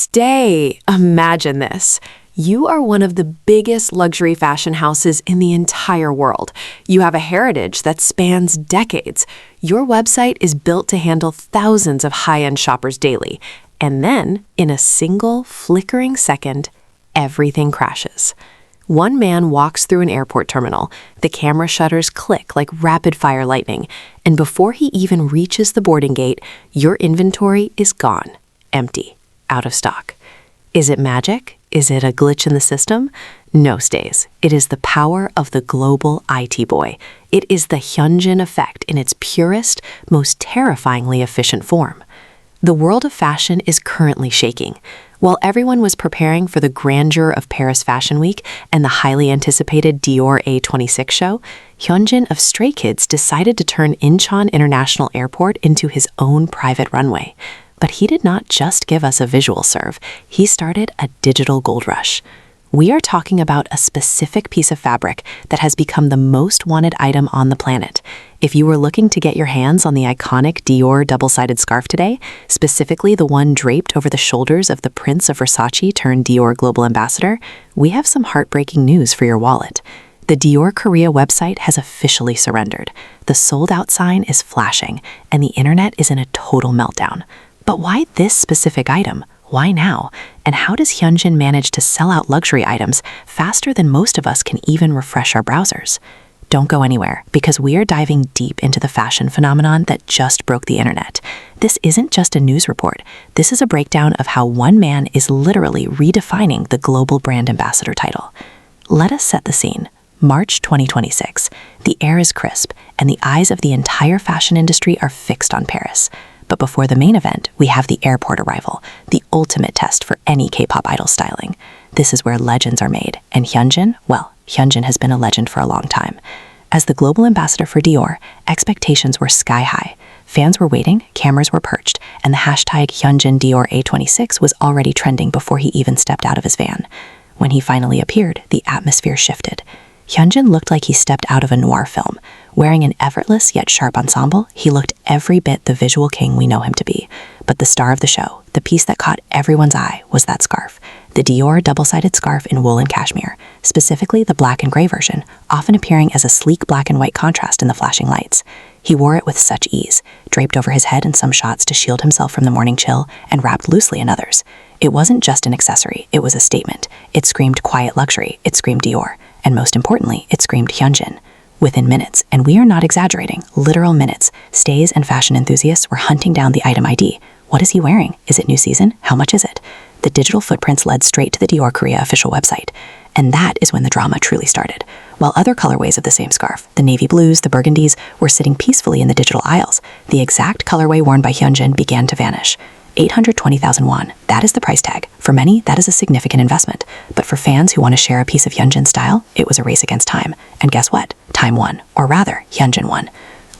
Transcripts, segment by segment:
stay. Imagine this. You are one of the biggest luxury fashion houses in the entire world. You have a heritage that spans decades. Your website is built to handle thousands of high-end shoppers daily. And then, in a single flickering second, everything crashes. One man walks through an airport terminal. The camera shutters click like rapid-fire lightning. And before he even reaches the boarding gate, your inventory is gone, empty, out of stock. Is it magic? Is it a glitch in the system? No, Stays. It is the power of the global IT boy. It is the Hyunjin effect in its purest, most terrifyingly efficient form. The world of fashion is currently shaking. While everyone was preparing for the grandeur of Paris Fashion Week and the highly anticipated Dior AW26 show, Hyunjin of Stray Kids decided to turn Incheon International Airport into his own private runway. But he did not just give us a visual serve, he started a digital gold rush. We are talking about a specific piece of fabric that has become the most wanted item on the planet. If you were looking to get your hands on the iconic Dior double-sided scarf today, specifically the one draped over the shoulders of the Prince of Versace turned Dior Global Ambassador, we have some heartbreaking news for your wallet. The Dior Korea website has officially surrendered. The sold-out sign is flashing, and the internet is in a total meltdown. But why this specific item? Why now? And how does Hyunjin manage to sell out luxury items faster than most of us can even refresh our browsers? Don't go anywhere, because we are diving deep into the fashion phenomenon that just broke the internet. This isn't just a news report. This is a breakdown of how one man is literally redefining the global brand ambassador title. Let us set the scene. March 2026. The air is crisp, and the eyes of the entire fashion industry are fixed on Paris. But before the main event, we have the airport arrival, the ultimate test for any K-pop idol styling. This is where legends are made, and Hyunjin, well, Hyunjin has been a legend for a long time. As the global ambassador for Dior, expectations were sky high. Fans were waiting, cameras were perched, and the hashtag Hyunjin Dior AW26 was already trending before he even stepped out of his van. When he finally appeared, the atmosphere shifted. Hyunjin looked like he stepped out of a noir film. Wearing an effortless yet sharp ensemble, he looked every bit the visual king we know him to be. But the star of the show, the piece that caught everyone's eye, was that scarf. The Dior double-sided scarf in wool and cashmere, specifically the black and gray version, often appearing as a sleek black and white contrast in the flashing lights. He wore it with such ease, draped over his head in some shots to shield himself from the morning chill, and wrapped loosely in others. It wasn't just an accessory, it was a statement. It screamed quiet luxury, it screamed Dior, and most importantly, it screamed Hyunjin. Within minutes, and we are not exaggerating, literal minutes, Stays and fashion enthusiasts were hunting down the item ID. What is he wearing? Is it new season? How much is it? The digital footprints led straight to the Dior Korea official website. And that is when the drama truly started. While other colorways of the same scarf, the navy blues, the burgundies, were sitting peacefully in the digital aisles, the exact colorway worn by Hyunjin began to vanish. 820,000 won, that is the price tag. For many, that is a significant investment. But for fans who want to share a piece of Hyunjin's style, it was a race against time. And guess what? Time won. Or rather, Hyunjin won.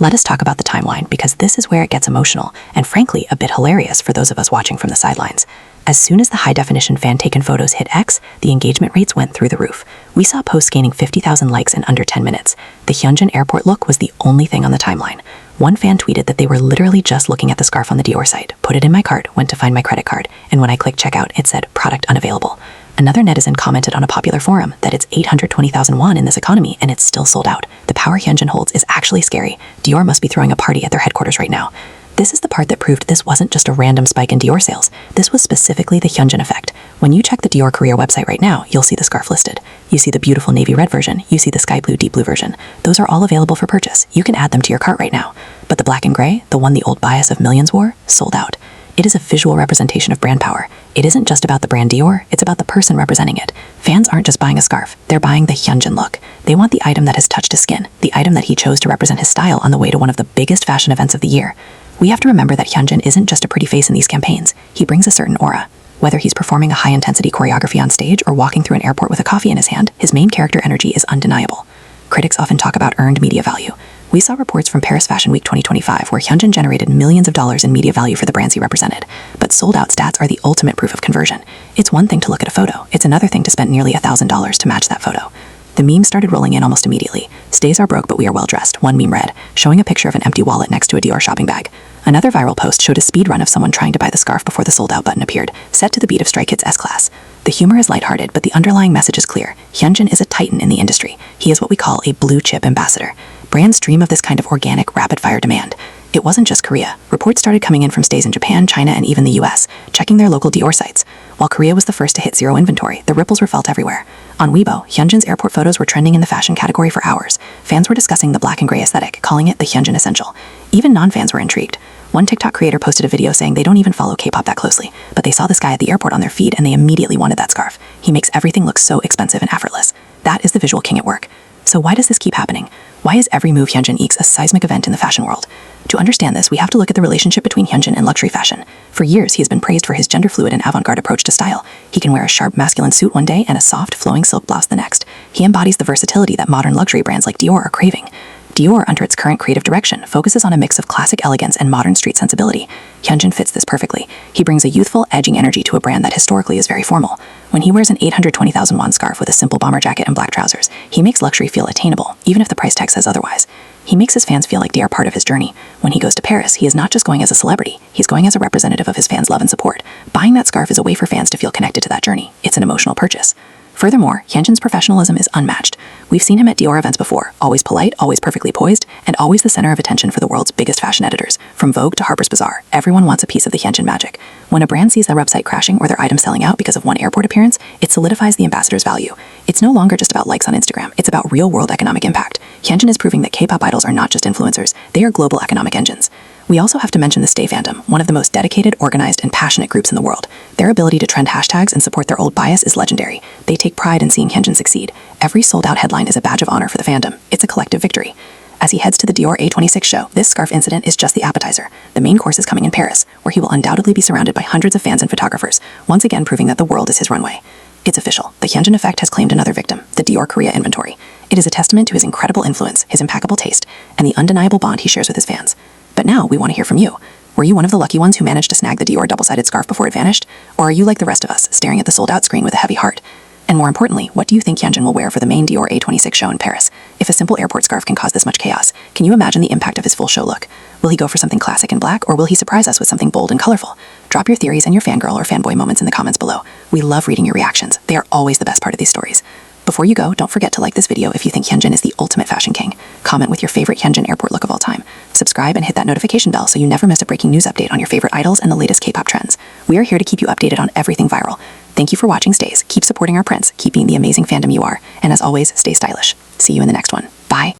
Let us talk about the timeline, because this is where it gets emotional, and frankly, a bit hilarious for those of us watching from the sidelines. As soon as the high-definition fan-taken photos hit X, the engagement rates went through the roof. We saw posts gaining 50,000 likes in under 10 minutes. The Hyunjin airport look was the only thing on the timeline. One fan tweeted that they were literally just looking at the scarf on the Dior site, put it in my cart, went to find my credit card, and when I clicked checkout, it said product unavailable. Another netizen commented on a popular forum that it's 820,000 won in this economy and it's still sold out. The power Hyunjin holds is actually scary. Dior must be throwing a party at their headquarters right now. This is the part that proved this wasn't just a random spike in Dior sales. This was specifically the Hyunjin effect. When you check the Dior Korea website right now, you'll see the scarf listed. You see the beautiful navy red version. You see the sky blue, deep blue version. Those are all available for purchase. You can add them to your cart right now. But the black and gray, the one the old bias of millions wore, sold out. It is a visual representation of brand power. It isn't just about the brand Dior, it's about the person representing it. Fans aren't just buying a scarf, they're buying the Hyunjin look. They want the item that has touched his skin, the item that he chose to represent his style on the way to one of the biggest fashion events of the year. We have to remember that Hyunjin isn't just a pretty face in these campaigns. He brings a certain aura. Whether he's performing a high-intensity choreography on stage or walking through an airport with a coffee in his hand, his main character energy is undeniable. Critics often talk about earned media value. We saw reports from Paris Fashion Week 2025 where Hyunjin generated millions of dollars in media value for the brands he represented. But sold-out stats are the ultimate proof of conversion. It's one thing to look at a photo. It's another thing to spend nearly $1,000 to match that photo. The memes started rolling in almost immediately. Stays are broke, but we are well dressed, one meme read, showing a picture of an empty wallet next to a Dior shopping bag. Another viral post showed a speed run of someone trying to buy the scarf before the sold out button appeared, set to the beat of Stray Kids' S-Class. The humor is lighthearted, but the underlying message is clear. Hyunjin is a titan in the industry. He is what we call a blue chip ambassador. Brands dream of this kind of organic, rapid-fire demand. It wasn't just Korea. Reports started coming in from stays in Japan, China, and even the US, checking their local Dior sites. While Korea was the first to hit zero inventory, the ripples were felt everywhere. On Weibo, Hyunjin's airport photos were trending in the fashion category for hours. Fans were discussing the black and gray aesthetic, calling it the Hyunjin essential. Even non-fans were intrigued. One TikTok creator posted a video saying they don't even follow K-pop that closely, but they saw this guy at the airport on their feed and they immediately wanted that scarf. He makes everything look so expensive and effortless. That is the visual king at work. So why does this keep happening? Why is every move Hyunjin eeks a seismic event in the fashion world? To understand this, we have to look at the relationship between Hyunjin and luxury fashion. For years, he has been praised for his gender-fluid and avant-garde approach to style. He can wear a sharp masculine suit one day and a soft, flowing silk blouse the next. He embodies the versatility that modern luxury brands like Dior are craving. Dior, under its current creative direction, focuses on a mix of classic elegance and modern street sensibility. Hyunjin fits this perfectly. He brings a youthful, edging energy to a brand that historically is very formal. When he wears an 820,000 won scarf with a simple bomber jacket and black trousers, he makes luxury feel attainable, even if the price tag says otherwise. He makes his fans feel like they are part of his journey. When he goes to Paris, he is not just going as a celebrity, he's going as a representative of his fans' love and support. Buying that scarf is a way for fans to feel connected to that journey. It's an emotional purchase. Furthermore, Hyunjin's professionalism is unmatched. We've seen him at Dior events before, always polite, always perfectly poised, and always the center of attention for the world's biggest fashion editors. From Vogue to Harper's Bazaar, everyone wants a piece of the Hyunjin magic. When a brand sees their website crashing or their item selling out because of one airport appearance, it solidifies the ambassador's value. It's no longer just about likes on Instagram, it's about real-world economic impact. Hyunjin is proving that K-pop idols are not just influencers, they are global economic engines. We also have to mention the Stay fandom, one of the most dedicated, organized, and passionate groups in the world. Their ability to trend hashtags and support their old bias is legendary. They take pride in seeing Hyunjin succeed. Every sold-out headline is a badge of honor for the fandom. It's a collective victory. As he heads to the Dior AW26 show, this scarf incident is just the appetizer. The main course is coming in Paris, where he will undoubtedly be surrounded by hundreds of fans and photographers, once again proving that the world is his runway. It's official. The Hyunjin effect has claimed another victim, the Dior Korea inventory. It is a testament to his incredible influence, his impeccable taste, and the undeniable bond he shares with his fans. But now we want to hear from you. Were you one of the lucky ones who managed to snag the Dior double-sided scarf before it vanished? Or are you like the rest of us, staring at the sold-out screen with a heavy heart? And more importantly, what do you think Hyunjin will wear for the main Dior AW26 show in Paris? If a simple airport scarf can cause this much chaos, can you imagine the impact of his full show look? Will he go for something classic and black, or will he surprise us with something bold and colorful? Drop your theories and your fangirl or fanboy moments in the comments below. We love reading your reactions. They are always the best part of these stories. Before you go, don't forget to like this video if you think Hyunjin is the ultimate fashion king. Comment with your favorite Hyunjin airport look of all time. Subscribe and hit that notification bell so you never miss a breaking news update on your favorite idols and the latest K-pop trends. We are here to keep you updated on everything viral. Thank you for watching Stays. Keep supporting our prince, keep being the amazing fandom you are, and as always, stay stylish. See you in the next one. Bye.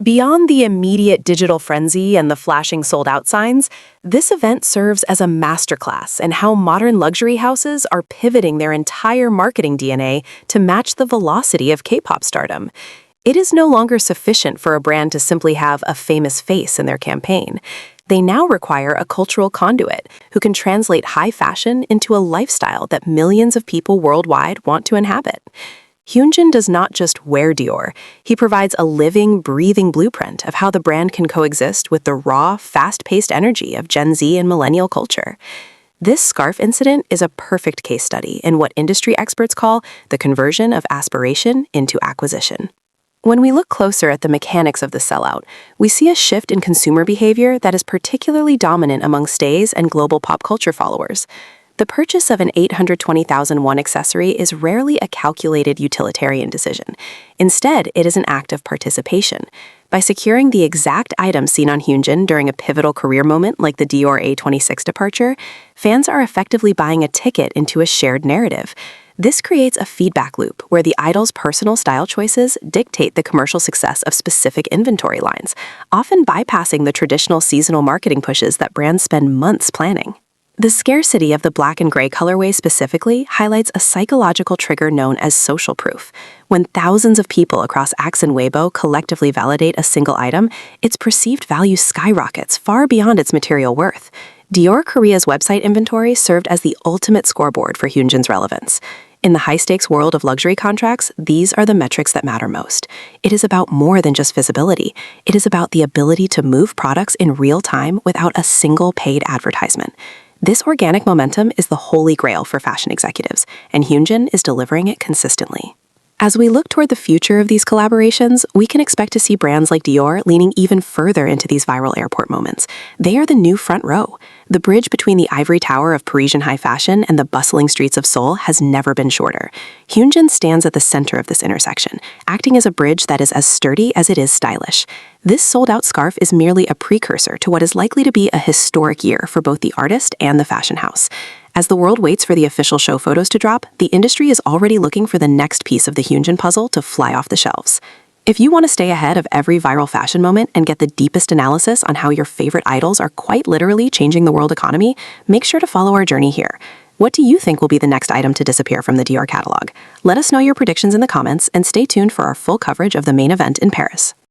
Beyond the immediate digital frenzy and the flashing sold-out signs, this event serves as a masterclass in how modern luxury houses are pivoting their entire marketing DNA to match the velocity of K-pop stardom. It is no longer sufficient for a brand to simply have a famous face in their campaign. They now require a cultural conduit who can translate high fashion into a lifestyle that millions of people worldwide want to inhabit. Hyunjin does not just wear Dior, he provides a living, breathing blueprint of how the brand can coexist with the raw, fast-paced energy of Gen Z and millennial culture. This scarf incident is a perfect case study in what industry experts call the conversion of aspiration into acquisition. When we look closer at the mechanics of the sellout, we see a shift in consumer behavior that is particularly dominant among stays and global pop culture followers. The purchase of an 820,000 won accessory is rarely a calculated utilitarian decision. Instead, it is an act of participation. By securing the exact item seen on Hyunjin during a pivotal career moment like the Dior AW26 departure, fans are effectively buying a ticket into a shared narrative. This creates a feedback loop where the idol's personal style choices dictate the commercial success of specific inventory lines, often bypassing the traditional seasonal marketing pushes that brands spend months planning. The scarcity of the black and gray colorway specifically highlights a psychological trigger known as social proof. When thousands of people across X and Weibo collectively validate a single item, its perceived value skyrockets far beyond its material worth. Dior Korea's website inventory served as the ultimate scoreboard for Hyunjin's relevance. In the high-stakes world of luxury contracts, these are the metrics that matter most. It is about more than just visibility. It is about the ability to move products in real time without a single paid advertisement. This organic momentum is the holy grail for fashion executives, and Hyunjin is delivering it consistently. As we look toward the future of these collaborations, we can expect to see brands like Dior leaning even further into these viral airport moments. They are the new front row. The bridge between the ivory tower of Parisian high fashion and the bustling streets of Seoul has never been shorter. Hyunjin stands at the center of this intersection, acting as a bridge that is as sturdy as it is stylish. This sold-out scarf is merely a precursor to what is likely to be a historic year for both the artist and the fashion house. As the world waits for the official show photos to drop, the industry is already looking for the next piece of the Hyunjin puzzle to fly off the shelves. If you want to stay ahead of every viral fashion moment and get the deepest analysis on how your favorite idols are quite literally changing the world economy, make sure to follow our journey here. What do you think will be the next item to disappear from the Dior catalog? Let us know your predictions in the comments and stay tuned for our full coverage of the main event in Paris.